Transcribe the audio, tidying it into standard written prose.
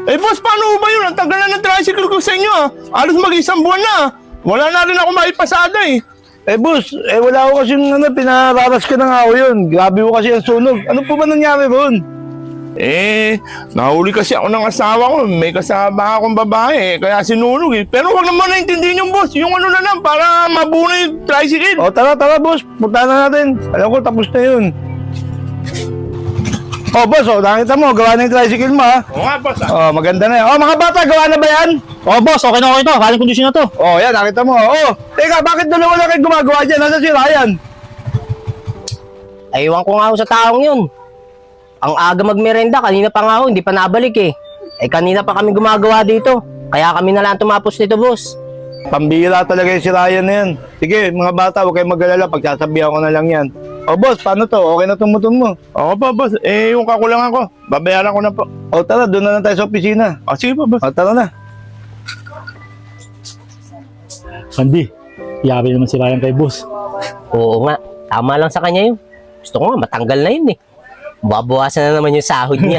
Eh boss, paano ba yun? Ang tagal na ng tricycle ko sa inyo ah. Alos mag-isang buwan na. Wala na rin ako maipasada eh. Eh boss, wala ako kasi pinararas ka na nga ako yun. Grabe ko kasi ang sunog. Ano po ba nangyari ron? Eh, nahuli kasi ako ng asawa ko. May kasama akong babae, kaya sinunog eh. Pero wag naman naintindihin yung boss. Yung ano na lang, para mabuo na yung tricycle. O tara boss, punta na natin. Alam ko tapos na yun. Oh boss, nakita mo, gawa na yung tricycle mo ha. Oo nga boss ah. Oh, maganda na yan. Oh mga bata, gawa na ba yan? Oh, boss, okay na okay to. Kaling kondisyon na to. Oh, yan, nakita mo. Oh, teka, bakit dalawa lang kayo gumagawa dyan? Nasa si Ryan? Ay, iwan ko nga ako sa taong yun. Ang aga magmerenda, kanina pa nga ako, hindi pa nabalik eh. Eh, kanina pa kami gumagawa dito. Kaya kami na lang tumapos nito, boss. Pambihira talaga yung si Ryan na yan. Sige, mga bata, huwag kayong mag-alala. Pagsasabihan ko na lang yan. Oh boss, paano to? Okay na tumutun mo? Oo pa boss, eh yung kakulangan ko, babayaran ko na po. O tara, doon na lang tayo sa opisina. Ah, sige pa boss. O tara na. Andy, yari naman si Ryan kay boss. Oo nga, tama lang sa kanya yun. Gusto ko nga, matanggal na yun eh. Babawasan na naman yung sahod niya.